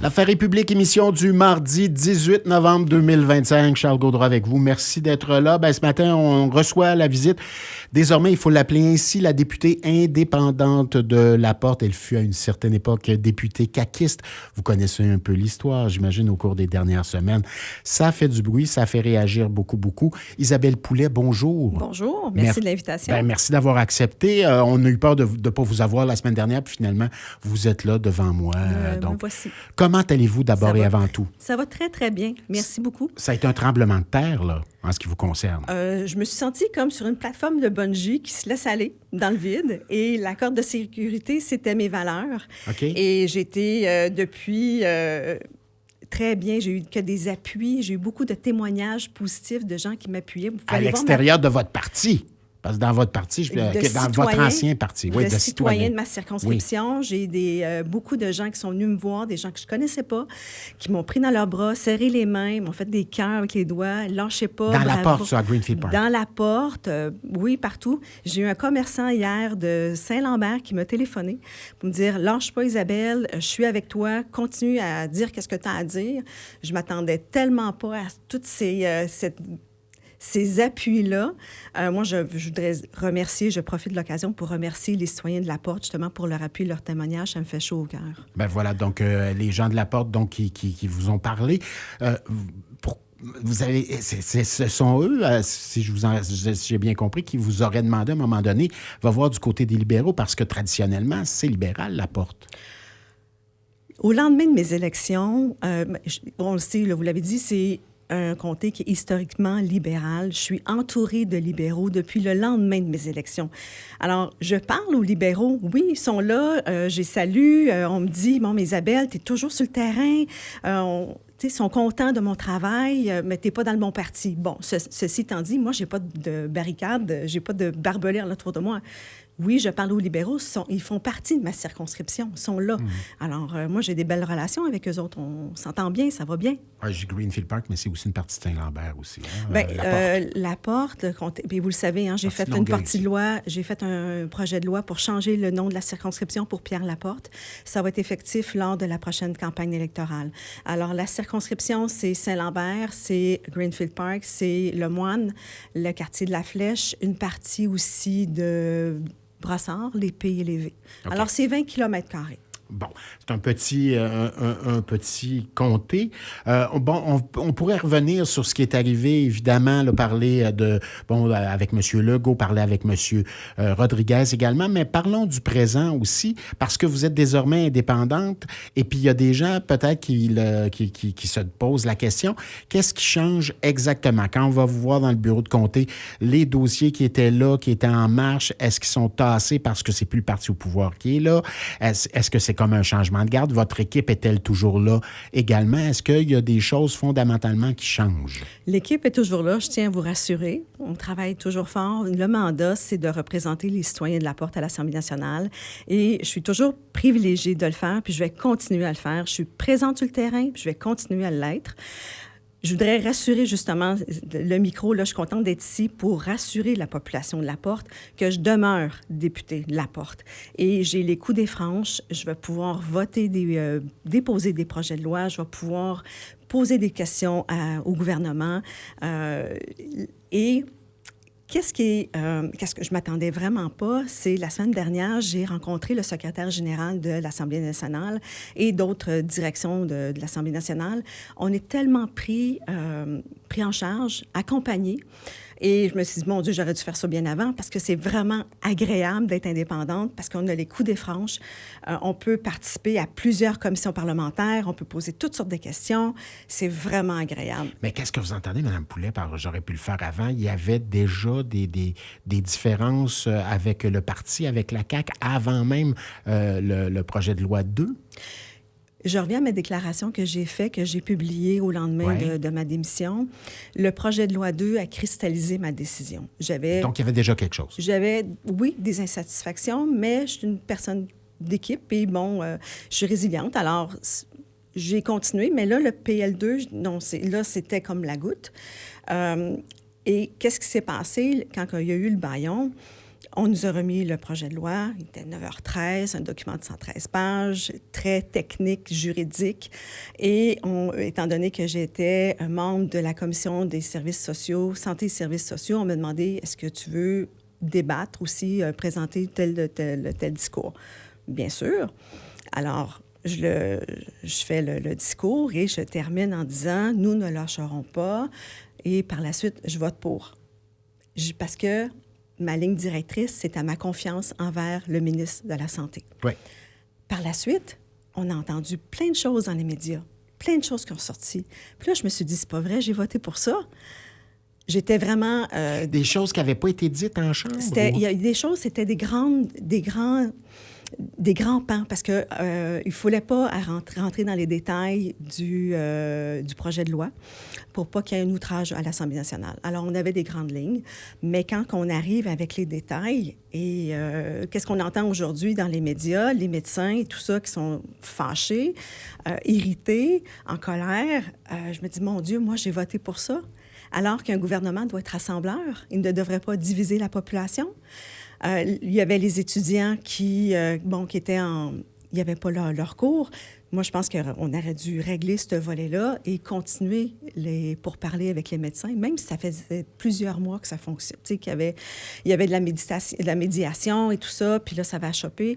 Affaires et publiques, émission du mardi 18 novembre 2025. Charles Gaudreau avec vous. Merci d'être là. Ce matin, on reçoit la visite. Désormais, il faut l'appeler ainsi, la députée indépendante de La Porte. Elle fut à une certaine époque députée caquiste. Vous connaissez un peu l'histoire, j'imagine, au cours des dernières semaines. Ça fait du bruit, ça fait réagir beaucoup, beaucoup. Isabelle Poulet, bonjour. Bonjour, merci de l'invitation. Merci d'avoir accepté. On a eu peur de ne pas vous avoir la semaine dernière, puis finalement, vous êtes là devant moi. Donc, voici. Comment allez-vous d'abord et avant tout? Ça va très, très bien. Merci beaucoup. Ça a été un tremblement de terre, là, en ce qui vous concerne. Je me suis sentie comme sur une plateforme de bungee qui se laisse aller dans le vide. Et la corde de sécurité, c'était mes valeurs. Okay. Et j'étais depuis... très bien. J'ai eu que des appuis. J'ai eu beaucoup de témoignages positifs de gens qui m'appuyaient. À l'extérieur de votre parti? Parce que dans votre parti, dans votre ancien parti. Oui, de citoyens de ma circonscription. Oui. J'ai beaucoup de gens qui sont venus me voir, des gens que je ne connaissais pas, qui m'ont pris dans leurs bras, serré les mains, m'ont fait des cœurs avec les doigts, lâchez pas. Dans la porte, ça, à Greenfield Park? Dans la porte, oui, partout. J'ai eu un commerçant hier de Saint-Lambert qui m'a téléphoné pour me dire « Lâche pas, Isabelle, je suis avec toi, continue à dire qu'est-ce que tu as à dire. » Je m'attendais tellement pas à toutes ces appuis-là. Moi, je voudrais remercier, je profite de l'occasion pour remercier les citoyens de La Porte, justement, pour leur appui, leur témoignage. Ça me fait chaud au cœur. Voilà, donc les gens de La Porte donc, qui vous ont parlé. Vous avez, ce sont eux, si j'ai bien compris, qui vous auraient demandé à un moment donné, va voir du côté des libéraux, parce que traditionnellement, c'est libéral, La Porte. Au lendemain de mes élections, on le sait, là, vous l'avez dit, c'est un comté qui est historiquement libéral. Je suis entourée de libéraux depuis le lendemain de mes élections. Alors, je parle aux libéraux. Oui, ils sont là. Je les salue. On me dit, bon, mais Isabelle, tu es toujours sur le terrain. Ils sont contents de mon travail, mais tu n'es pas dans le bon parti. Bon, ceci étant dit, moi, je n'ai pas de barricade, je n'ai pas de barbelés autour de moi. Oui, je parle aux libéraux, ils font partie de ma circonscription, ils sont là. Alors, moi, j'ai des belles relations avec eux autres. On s'entend bien, ça va bien. J'ai Greenfield Park, mais c'est aussi une partie de Saint-Lambert aussi. La Porte, puis vous le savez, j'ai fait une partie de loi, j'ai fait un projet de loi pour changer le nom de la circonscription pour Pierre-Laporte. Ça va être effectif lors de la prochaine campagne électorale. Alors, la circonscription, c'est Saint-Lambert, c'est Greenfield Park, c'est Le Moine, le quartier de la Flèche, une partie aussi de Brassard, les P et les V. Okay. Alors, c'est 20 km². Bon, c'est un petit comté. On pourrait revenir sur ce qui est arrivé, évidemment, parler avec M. Legault, parler avec M. Rodriguez également, mais parlons du présent aussi, parce que vous êtes désormais indépendante, et puis il y a des gens peut-être qui se posent la question, qu'est-ce qui change exactement? Quand on va vous voir dans le bureau de comté, les dossiers qui étaient là, qui étaient en marche, est-ce qu'ils sont tassés parce que c'est plus le parti au pouvoir qui est là? Est-ce que c'est comme un changement de garde? Votre équipe est-elle toujours là également? Est-ce qu'il y a des choses fondamentalement qui changent? L'équipe est toujours là, je tiens à vous rassurer. On travaille toujours fort. Le mandat, c'est de représenter les citoyens de La Porte à l'Assemblée nationale. Et je suis toujours privilégiée de le faire, puis je vais continuer à le faire. Je suis présente sur le terrain, puis je vais continuer à l'être. Je voudrais rassurer justement le micro, là, je suis contente d'être ici pour rassurer la population de La Porte que je demeure députée de La Porte. Et j'ai les coups des franches, je vais pouvoir voter, déposer des projets de loi, je vais pouvoir poser des questions au gouvernement. Et qu'est-ce que je m'attendais vraiment pas, c'est la semaine dernière, j'ai rencontré le secrétaire général de l'Assemblée nationale et d'autres directions de l'Assemblée nationale. On est tellement pris en charge, accompagnés. Et je me suis dit, mon Dieu, j'aurais dû faire ça bien avant parce que c'est vraiment agréable d'être indépendante parce qu'on a les coups des franches. On peut participer à plusieurs commissions parlementaires, on peut poser toutes sortes de questions. C'est vraiment agréable. Mais qu'est-ce que vous entendez, Mme Poulet, par j'aurais pu le faire avant? Il y avait déjà des différences avec le parti, avec la CAQ, avant même le projet de loi 2? Je reviens à ma déclaration que j'ai faite, que j'ai publiée au lendemain de ma démission. Le projet de loi 2 a cristallisé ma décision. Donc, il y avait déjà quelque chose? J'avais, oui, des insatisfactions, mais je suis une personne d'équipe et je suis résiliente. Alors, j'ai continué, mais là, le PL2, non, là, c'était comme la goutte. Et qu'est-ce qui s'est passé quand il y a eu le bâillon? On nous a remis le projet de loi. Il était 9h13, un document de 113 pages, très technique, juridique. Et étant donné que j'étais un membre de la commission des services sociaux, santé et services sociaux, on m'a demandé, est-ce que tu veux débattre aussi, présenter tel discours? Bien sûr. Alors, je fais le discours et je termine en disant, nous ne lâcherons pas. Et par la suite, je vote pour. Parce que ma ligne directrice, c'est à ma confiance envers le ministre de la Santé. Oui. Par la suite, on a entendu plein de choses dans les médias, plein de choses qui ont sorti. Puis là, je me suis dit, c'est pas vrai, j'ai voté pour ça. J'étais vraiment... Des choses qui n'avaient pas été dites en chambre? Il y a des choses, c'était des grands pans, parce qu'il ne fallait pas rentrer dans les détails du projet de loi pour pas qu'il y ait un outrage à l'Assemblée nationale. Alors, on avait des grandes lignes, mais quand on arrive avec les détails, et qu'est-ce qu'on entend aujourd'hui dans les médias, les médecins et tout ça qui sont fâchés, irrités, en colère, je me dis, mon Dieu, moi, j'ai voté pour ça. Alors qu'un gouvernement doit être rassembleur, il ne devrait pas diviser la population. Il y avait les étudiants qui étaient ils n'avaient pas leur cours. Moi, je pense qu'on aurait dû régler ce volet-là et continuer pour parler avec les médecins, même si ça faisait plusieurs mois que ça fonctionne. Tu sais, il y avait de la médiation et tout ça, puis là, ça va choper.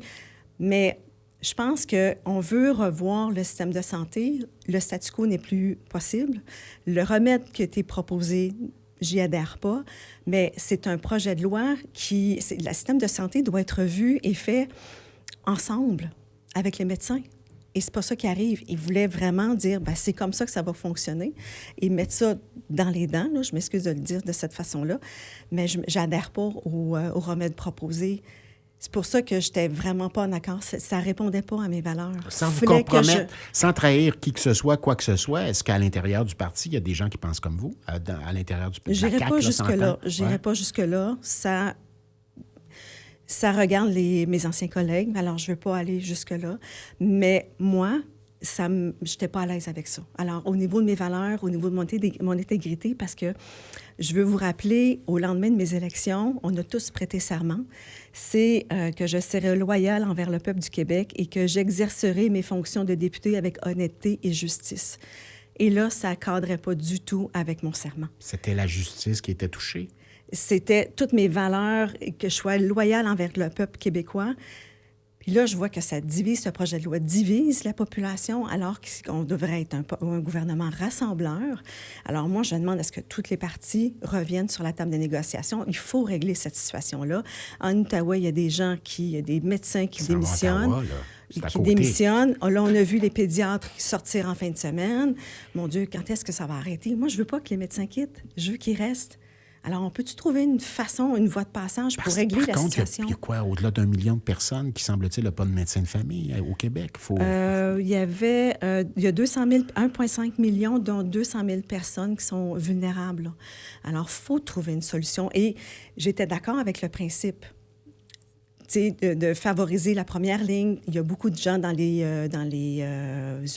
Mais je pense qu'on veut revoir le système de santé. Le statu quo n'est plus possible. Le remède qui a été proposé, j'y adhère pas, mais c'est un projet de loi le système de santé doit être vu et fait ensemble avec les médecins. Et c'est pas ça qui arrive. Ils voulaient vraiment dire, ben, c'est comme ça que ça va fonctionner et mettre ça dans les dents. Là. Je m'excuse de le dire de cette façon-là, mais j'adhère pas au remède proposé. C'est pour ça que j'étais vraiment pas en accord. Ça répondait pas à mes valeurs. Sans vous compromettre, sans trahir qui que ce soit, quoi que ce soit, est-ce qu'à l'intérieur du parti, il y a des gens qui pensent comme vous, à l'intérieur du parti? J'irai pas jusque-là. J'irai pas jusque-là. Ça regarde mes anciens collègues, alors je veux pas aller jusque-là. Mais moi, j'étais pas à l'aise avec ça. Alors, au niveau de mes valeurs, au niveau de mon intégrité, parce que je veux vous rappeler, au lendemain de mes élections, on a tous prêté serment, c'est que je serai loyale envers le peuple du Québec et que j'exercerai mes fonctions de députée avec honnêteté et justice. Et là, ça ne cadrait pas du tout avec mon serment. C'était la justice qui était touchée? C'était toutes mes valeurs, que je sois loyale envers le peuple québécois. Puis là, je vois que ça divise, ce projet de loi divise la population, alors qu'on devrait être un gouvernement rassembleur. Alors moi, je demande à ce que toutes les parties reviennent sur la table de négociation. Il faut régler cette situation-là. En Outaouais, il y a des médecins qui démissionnent. Là, on a vu les pédiatres sortir en fin de semaine. Mon Dieu, quand est-ce que ça va arrêter? Moi, je veux pas que les médecins quittent. Je veux qu'ils restent. Alors, on peut-tu trouver une façon, une voie de passage pour régler la situation? Il y a quoi, au-delà d'1 million de personnes qui, semble-t-il, n'ont pas de médecin de famille au Québec? Il y a 1,5 million, dont 200 000 personnes qui sont vulnérables. Là. Alors, il faut trouver une solution. Et j'étais d'accord avec le principe de favoriser la première ligne. Il y a beaucoup de gens dans les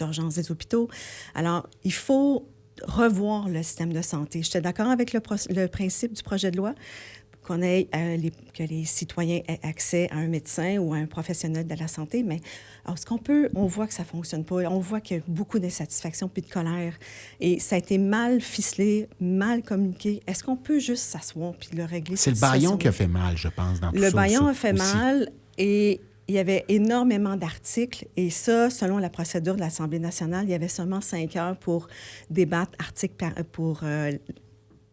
urgences des hôpitaux. Alors, il faut revoir le système de santé. J'étais d'accord avec le principe du projet de loi que les citoyens aient accès à un médecin ou à un professionnel de la santé, mais on voit que ça ne fonctionne pas. On voit qu'il y a beaucoup d'insatisfaction puis de colère. Et ça a été mal ficelé, mal communiqué. Est-ce qu'on peut juste s'asseoir puis le régler? C'est le bâillon qui a fait mal, je pense, dans tout ça. Le bâillon a fait mal et il y avait énormément d'articles et ça, selon la procédure de l'Assemblée nationale, il y avait seulement 5 heures pour débattre pour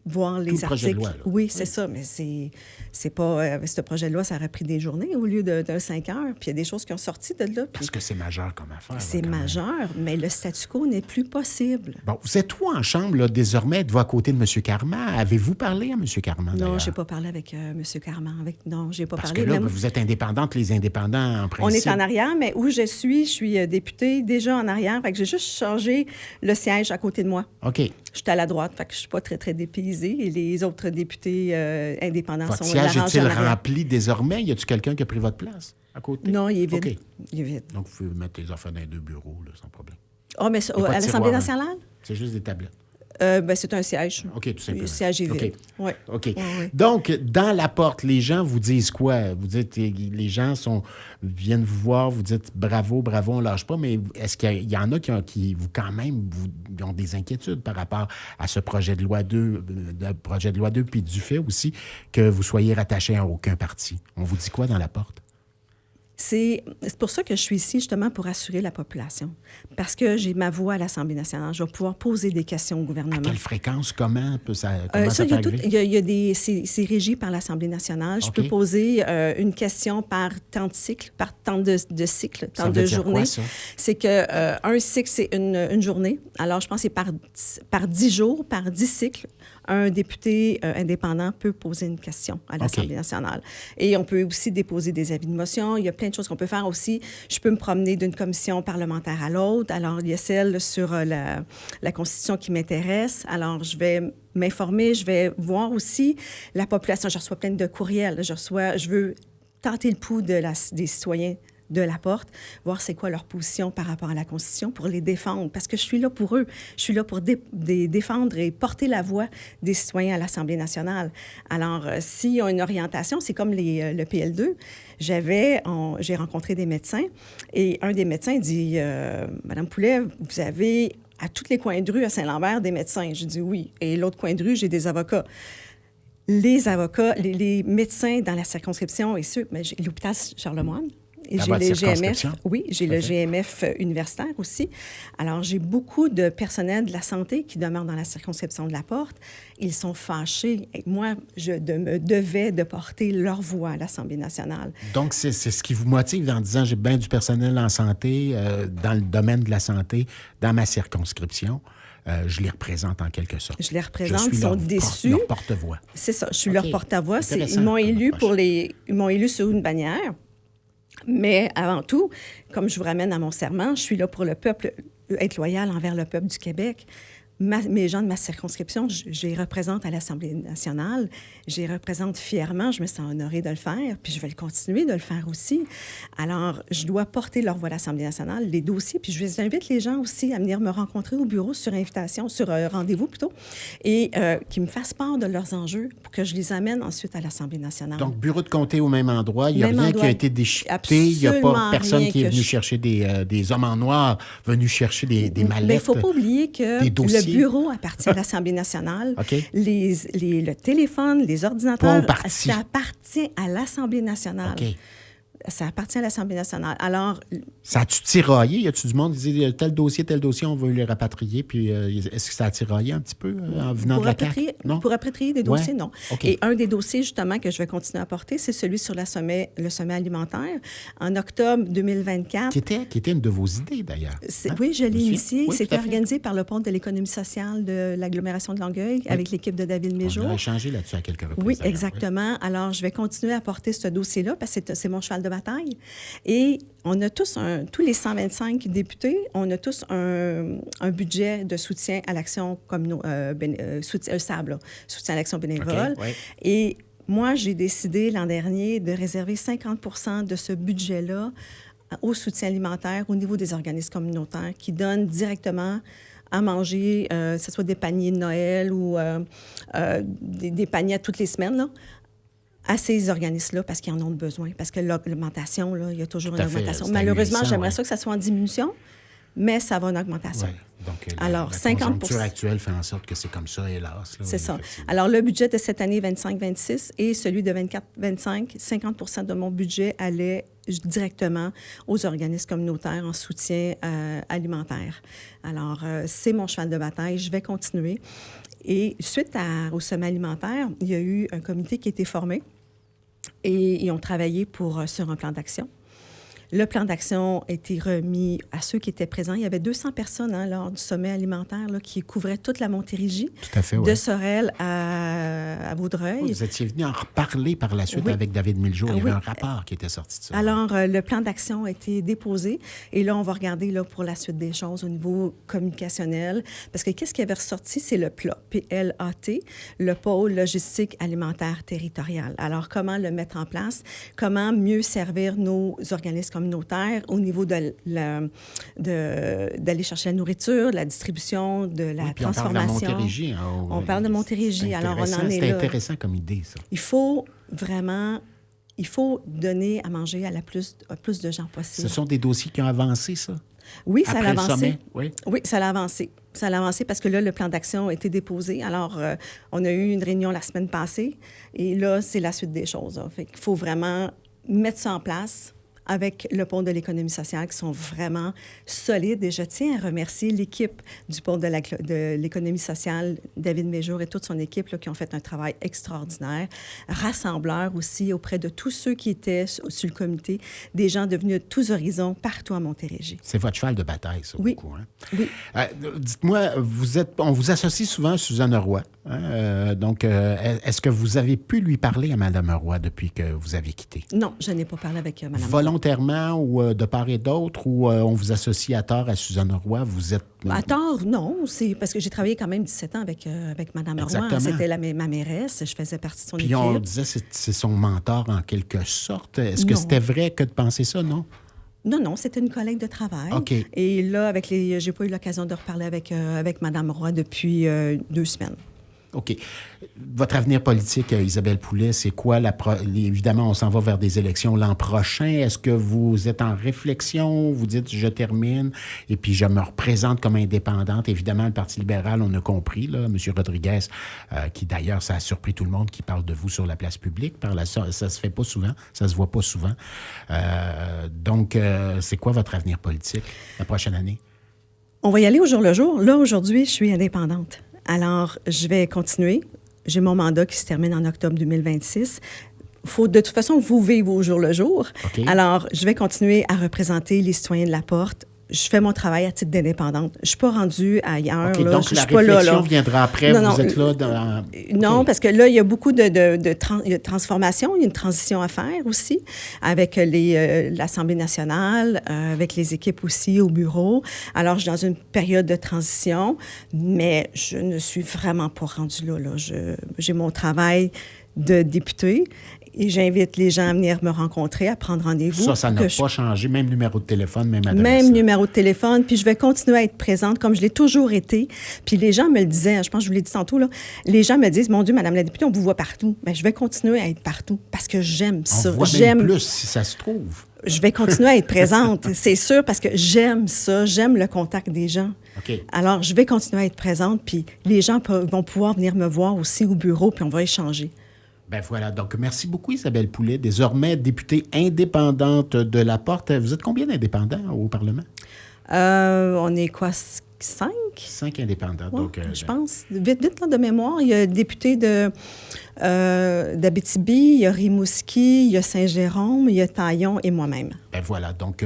voir les articles. Loi, oui, c'est ça, mais c'est pas... ce projet de loi, ça aurait pris des journées au lieu de 5 heures. Puis il y a des choses qui ont sorti de là. Parce que c'est majeur comme affaire. C'est majeur, mais le statu quo n'est plus possible. Bon, vous êtes où en chambre, là, désormais, êtes-vous à côté de M. Carman? Avez-vous parlé à M. Carman, d'ailleurs? Non, je n'ai pas parlé avec M. Carman. Non, je n'ai pas Parce parlé. Parce que là, vous êtes indépendante, les indépendants, en principe. On est en arrière, mais où je suis députée déjà en arrière. Fait que j'ai juste changé le siège à côté de moi. OK. Je suis à la droite, fait que je ne suis pas très, très dépaysée. Et les autres députés indépendants Votre sont siège est-il rempli désormais? Y a-t-il quelqu'un qui a pris votre place à côté? Non, il est vide. Okay. Il est vide. Donc, vous pouvez mettre les affaires dans les 2 bureaux, là, sans problème. Ah, mais à l'Assemblée nationale? C'est juste des tablettes. C'est un siège. OK, tout simplement. Siège est vide. OK. OK. Ouais. Donc, dans la porte, les gens vous disent quoi? Vous dites, les gens viennent vous voir, vous dites bravo, bravo, on lâche pas, mais est-ce qu'il y en a qui vous, quand même, ont des inquiétudes par rapport à ce projet de loi 2, puis du fait aussi que vous soyez rattaché à aucun parti? On vous dit quoi dans la porte? C'est pour ça que je suis ici, justement, pour assurer la population. Parce que j'ai ma voix à l'Assemblée nationale. Je vais pouvoir poser des questions au gouvernement. À quelle fréquence? Comment ça peut arriver? Il y a c'est régi par l'Assemblée nationale. Je peux poser une question par temps de cycle, par temps de cycle, temps de journée. C'est que un cycle, c'est une journée. Alors, je pense que c'est par 10 jours, par 10 cycles, un député indépendant peut poser une question à l'Assemblée nationale. Et on peut aussi déposer des avis de motion. Il y a plein de choses qu'on peut faire aussi. Je peux me promener d'une commission parlementaire à l'autre. Alors, il y a celle sur la Constitution qui m'intéresse. Alors, je vais m'informer. Je vais voir aussi la population. Je reçois plein de courriels. Je veux tenter le pouls des citoyens de la porte, voir c'est quoi leur position par rapport à la Constitution pour les défendre. Parce que je suis là pour eux. Je suis là pour défendre et porter la voix des citoyens à l'Assemblée nationale. Alors, s'ils ont une orientation, c'est comme le PL2. J'ai rencontré des médecins et un des médecins dit « Madame Poulet, vous avez à tous les coins de rue à Saint-Lambert des médecins. » Je dis « Oui. Et l'autre coin de rue, j'ai des avocats. » Les avocats, les médecins dans la circonscription et ceux... Mais j'ai l'hôpital Charlemagne. Et j'ai les GMF. Oui, j'ai le GMF universitaire aussi. Alors, j'ai beaucoup de personnel de la santé qui demeurent dans la circonscription de la Porte. Ils sont fâchés. Et moi, je me devais de porter leur voix à l'Assemblée nationale. Donc, c'est ce qui vous motive en disant, j'ai bien du personnel en santé, dans le domaine de la santé, dans ma circonscription. Je les représente en quelque sorte. Je les représente, ils sont déçus. Leur porte-voix. C'est ça, je suis leur porte-voix. Ils m'ont élu sur une bannière. Mais avant tout, comme je vous ramène à mon serment, je suis là pour le peuple, être loyal envers le peuple du Québec. Mes gens de ma circonscription, je les représente à l'Assemblée nationale. Je les représente fièrement. Je me sens honorée de le faire, puis je vais continuer de le faire aussi. Alors, je dois porter leur voix à l'Assemblée nationale, les dossiers, puis j'invite les gens aussi à venir me rencontrer au bureau sur invitation, sur rendez-vous plutôt, et qui me fassent part de leurs enjeux pour que je les amène ensuite à l'Assemblée nationale. Donc, bureau de comté au même endroit. Il n'y a rien qui a été déchiqueté. Il n'y a pas personne qui est venu chercher des hommes en noir, venus chercher des mallettes. Mais il ne faut pas oublier que le bureau appartient à l'Assemblée nationale. Okay. Le téléphone, les ordinateurs, ça appartient à l'Assemblée nationale. Okay. Ça appartient à l'Assemblée nationale. Alors... Ça a-tu tiraillé? Y a-tu du monde qui dit tel dossier, on veut les rapatrier? Puis est-ce que ça a tiraillé un petit peu en venant de la CAQ? Non? Pour rapatrier des dossiers, non. Okay. Et un des dossiers, justement, que je vais continuer à porter, c'est celui sur le sommet alimentaire. En octobre 2024... Qui était une de vos idées, d'ailleurs. Hein? Oui, je l'ai initié. Oui, c'était organisé par le Pôle de l'économie sociale de l'agglomération de Longueuil avec l'équipe de David Méjeau. On a échangé là-dessus à quelques reprises. Oui, exactement. Oui. Alors, je vais continuer à porter ce dossier-là parce que c'est mon cheval de bataille. Et on a tous les 125 députés, on a tous un budget de soutien à l'action soutien à l'action bénévole. Okay, ouais. Et moi, j'ai décidé l'an dernier de réserver 50 de ce budget-là au soutien alimentaire au niveau des organismes communautaires qui donnent directement à manger, que ce soit des paniers de Noël ou des paniers à toutes les semaines, là, à ces organismes-là parce qu'ils en ont besoin. Parce que l'augmentation, là, il y a toujours une augmentation. Malheureusement, j'aimerais ça que ça soit en diminution, mais ça va en augmentation. Ouais. Donc, alors, la 50 conjoncture actuelle fait en sorte que c'est comme ça, hélas. C'est ça. Alors, le budget de cette année 25-26 et celui de 24-25, 50 de mon budget allait directement aux organismes communautaires en soutien alimentaire. Alors, c'est mon cheval de bataille. Je vais continuer. Et suite au sommet alimentaire, il y a eu un comité qui a été formé et ils ont travaillé sur un plan d'action. Le plan d'action a été remis à ceux qui étaient présents. Il y avait 200 personnes lors du sommet alimentaire là, qui couvraient toute la Montérégie, de Sorel à Vaudreuil. Vous étiez venu en reparler par la suite avec David Miljo. Il y avait un rapport qui était sorti de ça. Alors, le plan d'action a été déposé et là, on va regarder là, pour la suite des choses au niveau communicationnel. Parce que qu'est-ce qui avait ressorti? C'est le PLAT, P-L-A-T, le pôle logistique alimentaire territorial. Alors, comment le mettre en place? Comment mieux servir nos organismes communautaire, au niveau d'aller chercher la nourriture, de la distribution, de la transformation. On parle de Montérégie. On parle de Montérégie. Alors, on en est là. C'est intéressant comme idée, ça. Il faut donner à manger à plus de gens possible. Ce sont des dossiers qui ont avancé, ça? Oui, ça a avancé. Oui, ça a avancé. Ça a avancé parce que là, le plan d'action a été déposé. Alors, on a eu une réunion la semaine passée et là, c'est la suite des choses. Fait qu'il faut vraiment mettre ça en place avec le pôle de l'économie sociale qui sont vraiment solides. Et je tiens à remercier l'équipe du pôle de l'économie sociale, David Méjour et toute son équipe là, qui ont fait un travail extraordinaire. Rassembleur aussi auprès de tous ceux qui étaient sur le comité, des gens devenus de tous horizons partout à Montérégie. C'est votre cheval de bataille, ça, oui. beaucoup. Hein? Oui. Dites-moi, on vous associe souvent à Suzanne Roy. Hein? Donc, est-ce que vous avez pu lui parler à Mme Roy depuis que vous avez quitté? Non, je n'ai pas parlé avec Mme Roy. Volontairement ou de part et d'autre, ou on vous associe à tort à Suzanne Roy? Vous êtes... À tort, non. C'est parce que j'ai travaillé quand même 17 ans avec Mme Roy. C'était ma mairesse. Je faisais partie de son équipe. Puis on disait que c'est son mentor en quelque sorte. Est-ce que c'était vrai que de penser ça, non? Non, c'était une collègue de travail. Okay. Et là, j'ai pas eu l'occasion de reparler avec Mme Roy depuis 2 semaines. OK. Votre avenir politique, Isabelle Poulet, c'est quoi? Évidemment, on s'en va vers des élections l'an prochain. Est-ce que vous êtes en réflexion? Vous dites, je termine et puis je me représente comme indépendante. Évidemment, le Parti libéral, on a compris, là, M. Rodriguez, qui d'ailleurs, ça a surpris tout le monde, qui parle de vous sur la place publique. Ça se fait pas souvent, ça se voit pas souvent. Donc, c'est quoi votre avenir politique la prochaine année? On va y aller au jour le jour. Là, aujourd'hui, je suis indépendante. Alors, je vais continuer. J'ai mon mandat qui se termine en octobre 2026. Il faut de toute façon vous vivre au jour le jour. Okay. Alors, je vais continuer à représenter les citoyens de la Porte. Je fais mon travail à titre d'indépendante. Je ne suis pas rendue ailleurs. Okay, là. Donc, la réflexion viendra après. Non, vous êtes là dans... Non, parce que là, il y a beaucoup de transformations. Il y a une transition à faire aussi avec l'Assemblée nationale, avec les équipes aussi au bureau. Alors, je suis dans une période de transition, mais je ne suis vraiment pas rendue là. J'ai mon travail de députée. Et j'invite les gens à venir me rencontrer, à prendre rendez-vous. Ça n'a pas changé. Même numéro de téléphone, même adresse. Même numéro de téléphone. Puis je vais continuer à être présente comme je l'ai toujours été. Puis les gens me le disaient, je pense que je vous l'ai dit tantôt, là, les gens me disent, mon Dieu, Madame la députée, on vous voit partout. Bien, je vais continuer à être partout parce que j'aime ça. On voit même plus si ça se trouve. Je vais continuer à être présente, c'est sûr, parce que j'aime ça. J'aime le contact des gens. Okay. Alors, je vais continuer à être présente. Puis les gens vont pouvoir venir me voir aussi au bureau, puis on va échanger. Ben voilà. Donc, merci beaucoup, Isabelle Poulet, désormais députée indépendante de la Porte. Vous êtes combien d'indépendants au Parlement? On est quoi, 5? 5 indépendants. Ouais, donc, je pense. Vite, là, de mémoire, il y a le député d'Abitibi, il y a Rimouski, il y a Saint-Jérôme, il y a Taillon et moi-même. Ben voilà. Donc,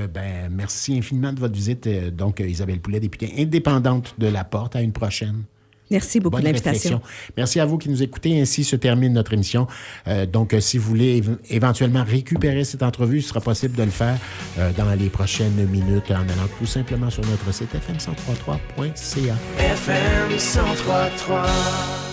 merci infiniment de votre visite. Donc, Isabelle Poulet, députée indépendante de la Porte. À une prochaine. Merci beaucoup de l'invitation. Merci à vous qui nous écoutez. Ainsi se termine notre émission. Donc, si vous voulez éventuellement récupérer cette entrevue, ce sera possible de le faire dans les prochaines minutes en allant tout simplement sur notre site fm1033.ca. FM 1033.